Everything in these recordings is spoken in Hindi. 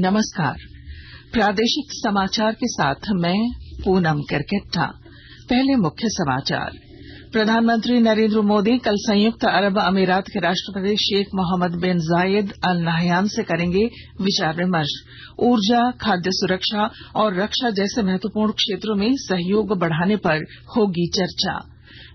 नमस्कार। प्रादेशिक समाचार के साथ मैं पूनम करकेट्टा। पहले मुख्य समाचार। प्रधानमंत्री नरेंद्र मोदी कल संयुक्त अरब अमीरात के राष्ट्रपति शेख मोहम्मद बिन जायद अल नाहयान से करेंगे विचार विमर्श। ऊर्जा, खाद्य सुरक्षा और रक्षा जैसे महत्वपूर्ण क्षेत्रों में सहयोग बढ़ाने पर होगी चर्चा।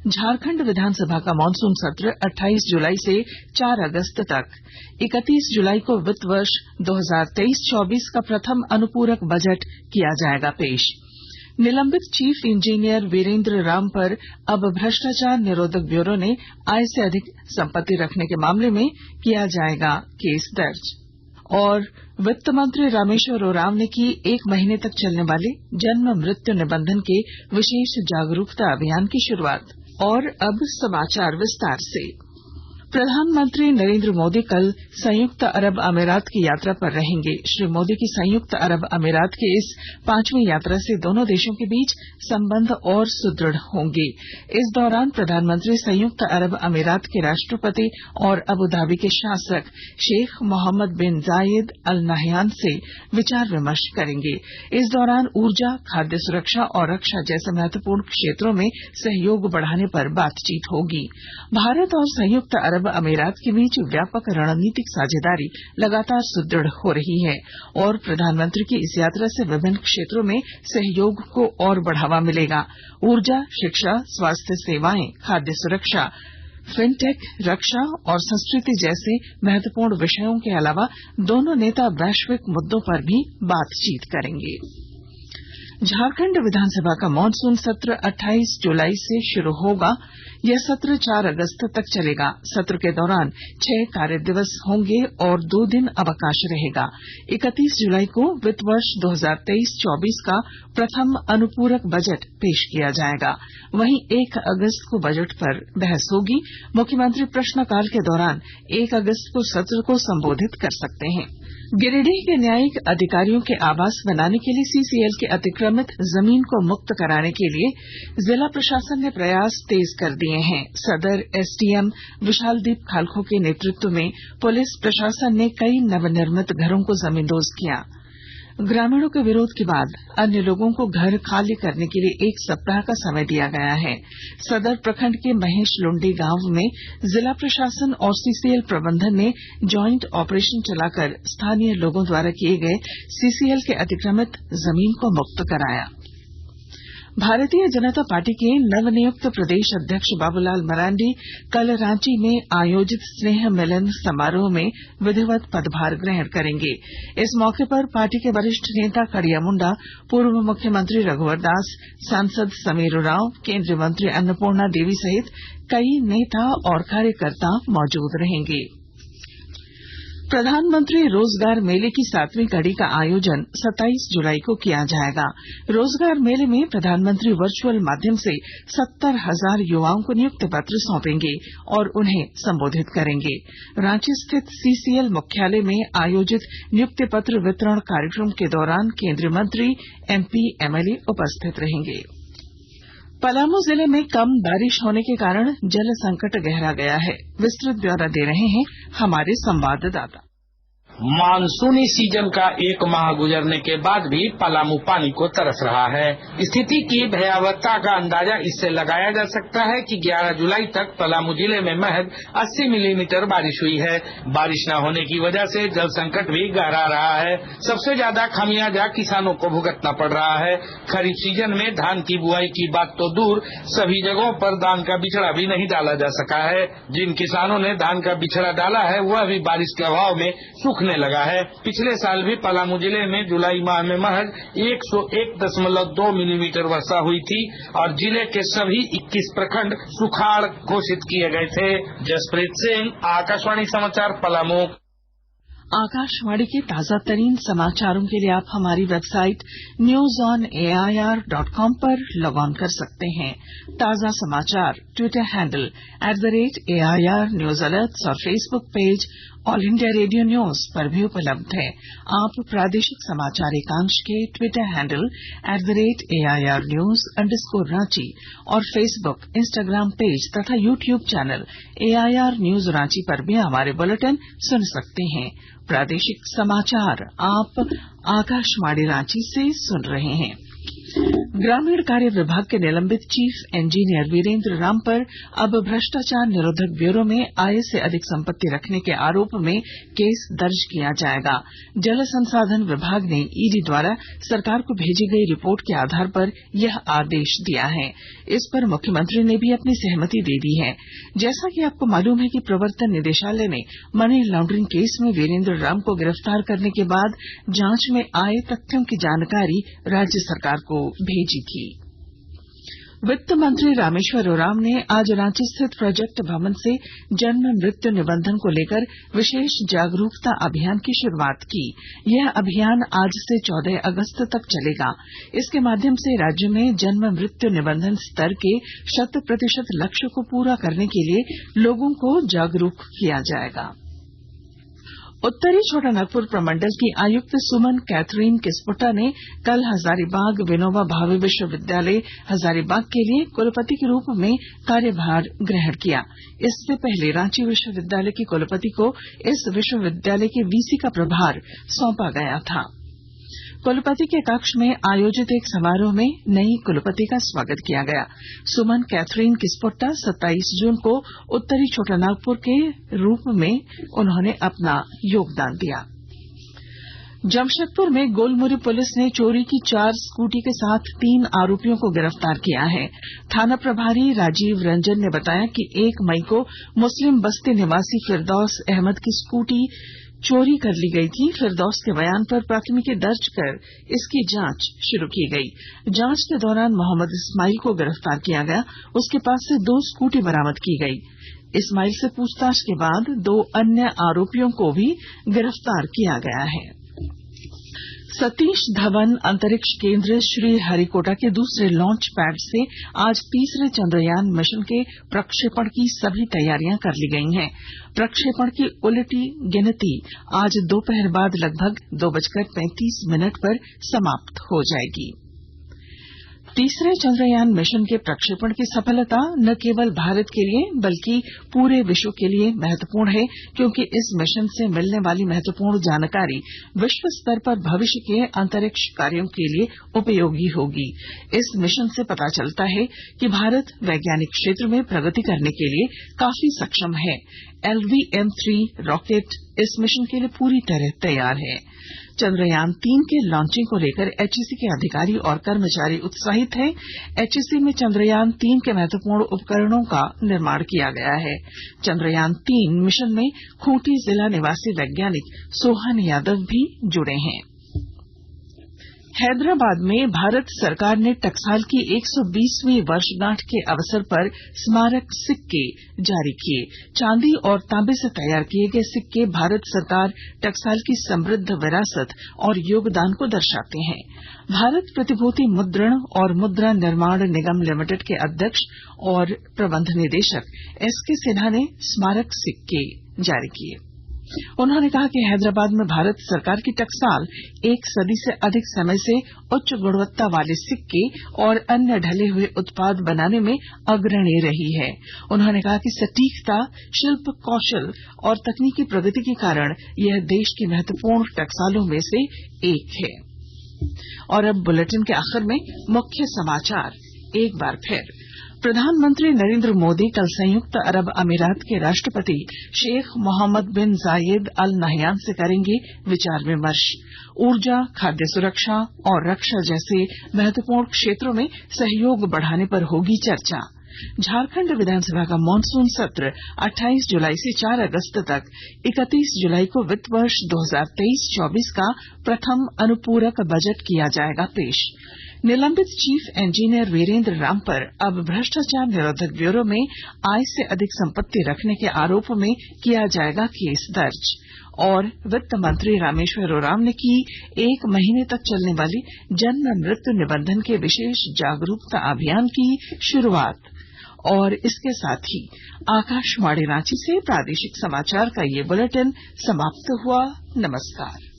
झारखंड विधानसभा का मॉनसून सत्र 28 जुलाई से 4 अगस्त तक। 31 जुलाई को वित्त वर्ष 2023-24 का प्रथम अनुपूरक बजट किया जाएगा पेश। निलंबित चीफ इंजीनियर वीरेंद्र राम पर अब भ्रष्टाचार निरोधक ब्यूरो ने आय से अधिक संपत्ति रखने के मामले में किया जाएगा केस दर्ज। और वित्त मंत्री रामेश्वर उरांव ने की 1 महीने तक चलने वाले जन्म मृत्यु निबंधन के विशेष जागरूकता अभियान की शुरुआत। और अब समाचार विस्तार से। प्रधानमंत्री नरेंद्र मोदी कल संयुक्त अरब अमीरात की यात्रा पर रहेंगे। श्री मोदी की संयुक्त अरब अमीरात की इस 5वीं यात्रा से दोनों देशों के बीच संबंध और सुदृढ़ होंगे। इस दौरान प्रधानमंत्री संयुक्त अरब अमीरात के राष्ट्रपति और अबुधाबी के शासक शेख मोहम्मद बिन जायद अल नाहयान से विचार विमर्श करेंगे। इस दौरान ऊर्जा, खाद्य सुरक्षा और रक्षा जैसे महत्वपूर्ण क्षेत्रों में सहयोग बढ़ाने पर बातचीत होगी। भारत और संयुक्त अरब अमीरात के बीच व्यापक रणनीतिक साझेदारी लगातार सुदृढ़ हो रही है और प्रधानमंत्री की इस यात्रा से विभिन्न क्षेत्रों में सहयोग को और बढ़ावा मिलेगा। ऊर्जा, शिक्षा, स्वास्थ्य सेवाएं, खाद्य सुरक्षा, फिनटेक, रक्षा और संस्कृति जैसे महत्वपूर्ण विषयों के अलावा दोनों नेता वैश्विक मुद्दों पर भी बातचीत करेंगे। झारखंड विधानसभा का मॉनसून सत्र 28 जुलाई से शुरू होगा। यह सत्र 4 अगस्त तक चलेगा। सत्र के दौरान 6 कार्य दिवस होंगे और 2 दिन अवकाश रहेगा। 31 जुलाई को वित्त वर्ष 2023-24 का प्रथम अनुपूरक बजट पेश किया जाएगा। वहीं 1 अगस्त को बजट पर बहस होगी। मुख्यमंत्री प्रश्नकाल के दौरान 1 अगस्त को सत्र को संबोधित कर सकते हैं। गिरिडीह के न्यायिक अधिकारियों के आवास बनाने के लिए सीसीएल के अतिक्रमित जमीन को मुक्त कराने के लिए जिला प्रशासन ने प्रयास तेज कर दिए हैं। सदर एसडीएम विशालदीप खालखो के नेतृत्व में पुलिस प्रशासन ने कई नवनिर्मित घरों को जमींदोज किया। ग्रामीणों के विरोध के बाद अन्य लोगों को घर खाली करने के लिए 1 सप्ताह का समय दिया गया है। सदर प्रखंड के महेश लुंडी गांव में जिला प्रशासन और सीसीएल प्रबंधन ने ज्वाइंट ऑपरेशन चलाकर स्थानीय लोगों द्वारा किए गए सीसीएल के अतिक्रमित जमीन को मुक्त कराया। भारतीय जनता पार्टी के नवनियुक्त प्रदेश अध्यक्ष बाबूलाल मरांडी कल रांची में आयोजित स्नेह मिलन समारोह में विधिवत पदभार ग्रहण करेंगे। इस मौके पर पार्टी के वरिष्ठ नेता कड़िया मुंडा, पूर्व मुख्यमंत्री रघुवर दास, सांसद समीर उरांव, केंद्रीय मंत्री अन्नपूर्णा देवी सहित कई नेता और कार्यकर्ता मौजूद रहेंगे। प्रधानमंत्री रोजगार मेले की 7वीं कड़ी का आयोजन 27 जुलाई को किया जाएगा। रोजगार मेले में प्रधानमंत्री वर्चुअल माध्यम से 70,000 युवाओं को नियुक्ति पत्र सौंपेंगे और उन्हें संबोधित करेंगे। रांची स्थित सीसीएल मुख्यालय में आयोजित नियुक्ति पत्र वितरण कार्यक्रम के दौरान केंद्रीय मंत्री, एमपी, एमएलए उपस्थित रहेंगे। पलामू जिले में कम बारिश होने के कारण जल संकट गहरा गया है। विस्तृत ब्यौरा दे रहे हैं हमारे संवाददाता। मानसूनी सीजन का 1 माह गुजरने के बाद भी पलामू पानी को तरस रहा है। स्थिति की भयावहता का अंदाजा इससे लगाया जा सकता है कि 11 जुलाई तक पलामू जिले में महज 80 मिलीमीटर बारिश हुई है। बारिश न होने की वजह से जल संकट भी गहरा रहा है। सबसे ज्यादा खामियाजा किसानों को भुगतना पड़ रहा है। खरीफ सीजन में धान की बुआई की बात तो दूर, सभी जगहों पर धान का बिछड़ा भी नहीं डाला जा सका है। जिन किसानों ने धान का बिछड़ा डाला है वह भी बारिश के अभाव में सूखने लगा है। पिछले साल भी पलामू जिले में जुलाई माह में महज 101.2 मिलीमीटर वर्षा हुई थी और जिले के सभी 21 प्रखंड सुखाड़ घोषित किए गए थे। जसप्रीत सिंह, आकाशवाणी समाचार, पलामू। आकाशवाणी के ताजा तरीन समाचारों के लिए आप हमारी वेबसाइट newsonair.com पर लॉग ऑन कर सकते हैं। ताजा समाचार Twitter handle @AIR News Alerts और Facebook page all India radio news पर भी उपलब्ध है। आप प्रादेशिक समाचार एकांश के ट्विटर हैंडल @AIR News_Ranchi और फेसबुक, इंस्टाग्राम पेज तथा YouTube channel AIR News Ranchi पर भी हमारे बुलेटिन सुन सकते हैं। प्रादेशिक समाचार आप आकाशवाणी रांची से सुन रहे हैं। ग्रामीण कार्य विभाग के निलंबित चीफ इंजीनियर वीरेंद्र राम पर अब भ्रष्टाचार निरोधक ब्यूरो में आय से अधिक संपत्ति रखने के आरोप में केस दर्ज किया जाएगा। जल संसाधन विभाग ने ईडी द्वारा सरकार को भेजी गई रिपोर्ट के आधार पर यह आदेश दिया है। इस पर मुख्यमंत्री ने भी अपनी सहमति दे दी है। जैसा कि आपको मालूम है कि प्रवर्तन निदेशालय ने मनी लॉन्ड्रिंग केस में वीरेंद्र राम को गिरफ्तार करने के बाद जांच में आए तथ्यों की जानकारी राज्य सरकार को भेजी थी। वित्त मंत्री रामेश्वर उरांव ने आज रांची स्थित प्रोजेक्ट भवन से जन्म मृत्यु निबंधन को लेकर विशेष जागरूकता अभियान की शुरुआत की। यह अभियान आज से 14 अगस्त तक चलेगा। इसके माध्यम से राज्य में जन्म मृत्यु निबंधन स्तर के 100% लक्ष्य को पूरा करने के लिए लोगों को जागरूक किया जाएगा। उत्तरी छोटानागपुर प्रमंडल की आयुक्त सुमन कैथरीन किस्पोट्टा ने कल हजारीबाग विनोबा भावे विश्वविद्यालय हजारीबाग के लिए कुलपति के रूप में कार्यभार ग्रहण किया। इससे पहले रांची विश्वविद्यालय की कुलपति को इस विश्वविद्यालय के वीसी का प्रभार सौंपा गया था। कुलपति के कक्ष में आयोजित एक समारोह में नई कुलपति का स्वागत किया गया। सुमन कैथरीन किस्पोट्टा 27 जून को उत्तरी छोटानागपुर के रूप में उन्होंने अपना योगदान दिया। जमशेदपुर में गोलमुरी पुलिस ने चोरी की 4 स्कूटी के साथ 3 आरोपियों को गिरफ्तार किया है। थाना प्रभारी राजीव रंजन ने बताया कि 1 मई को मुस्लिम बस्ती निवासी फिरदौस अहमद की स्कूटी चोरी कर ली गई थी। फिरदौस के बयान पर प्राथमिकी दर्ज कर इसकी जांच शुरू की गई। जांच के दौरान मोहम्मद इस्माइल को गिरफ्तार किया गया। उसके पास से 2 स्कूटी बरामद की गई। इस्माइल से पूछताछ के बाद 2 अन्य आरोपियों को भी गिरफ्तार किया गया है। सतीश धवन अंतरिक्ष केंद्र श्रीहरिकोटा के दूसरे लॉन्च पैड से आज तीसरे चंद्रयान मिशन के प्रक्षेपण की सभी तैयारियां कर ली गई हैं। प्रक्षेपण की उलटी गिनती आज दोपहर बाद लगभग 2:35 पर समाप्त हो जाएगी। तीसरे चंद्रयान मिशन के प्रक्षेपण की सफलता न केवल भारत के लिए बल्कि पूरे विश्व के लिए महत्वपूर्ण है, क्योंकि इस मिशन से मिलने वाली महत्वपूर्ण जानकारी विश्व स्तर पर भविष्य के अंतरिक्ष कार्यों के लिए उपयोगी होगी। इस मिशन से पता चलता है कि भारत वैज्ञानिक क्षेत्र में प्रगति करने के लिए काफी सक्षम है। LVM-3 रॉकेट इस मिशन के लिए पूरी तरह तैयार है। चंद्रयान 3 के लॉन्चिंग को लेकर HEC के अधिकारी और कर्मचारी उत्साहित हैं। HEC में चंद्रयान 3 के महत्वपूर्ण उपकरणों का निर्माण किया गया है। चंद्रयान 3 मिशन में खूंटी जिला निवासी वैज्ञानिक सोहन यादव भी जुड़े हैं। हैदराबाद में भारत सरकार ने टकसाल की 120वीं वर्षगांठ के अवसर पर स्मारक सिक्के जारी किए। चांदी और तांबे से तैयार किए गए सिक्के भारत सरकार टकसाल की समृद्ध विरासत और योगदान को दर्शाते हैं। भारत प्रतिभूति मुद्रण और मुद्रा निर्माण निगम लिमिटेड के अध्यक्ष और प्रबंध निदेशक SK सिन्हा ने स्मारक सिक्के जारी किए। उन्होंने कहा कि हैदराबाद में भारत सरकार की टकसाल 1 सदी से अधिक समय से उच्च गुणवत्ता वाले सिक्के और अन्य ढले हुए उत्पाद बनाने में अग्रणी रही है। उन्होंने कहा कि सटीकता, शिल्प कौशल और तकनीकी प्रगति के कारण यह देश की महत्वपूर्ण टकसालों में से एक है। और अब बुलेटिन के आखिर में मुख्य समाचार एक बार फिर। प्रधानमंत्री नरेंद्र मोदी कल संयुक्त अरब अमीरात के राष्ट्रपति Sheikh Mohammed bin Zayed Al Nahyan से करेंगे विचार विमर्श। ऊर्जा, खाद्य सुरक्षा और रक्षा जैसे महत्वपूर्ण क्षेत्रों में सहयोग बढ़ाने पर होगी चर्चा। झारखंड विधानसभा का मानसून सत्र 28 जुलाई से 4 अगस्त तक 31 जुलाई को वित्त वर्ष 2023-24 का प्रथम अनुपूरक बजट किया जाएगा पेश। निलंबित चीफ इंजीनियर वीरेंद्र राम पर अब भ्रष्टाचार निरोधक ब्यूरो में आय से अधिक संपत्ति रखने के आरोप में किया जाएगा केस दर्ज। और वित्त मंत्री रामेश्वर उरांव ने की 1 महीने तक चलने वाली जन्म मृत्यु निबंधन के विशेष जागरूकता अभियान की शुरुआत। और इसके साथ ही आकाशवाणी रांची से प्रादेशिक समाचार का ये बुलेटिन समाप्त हुआ। नमस्कार।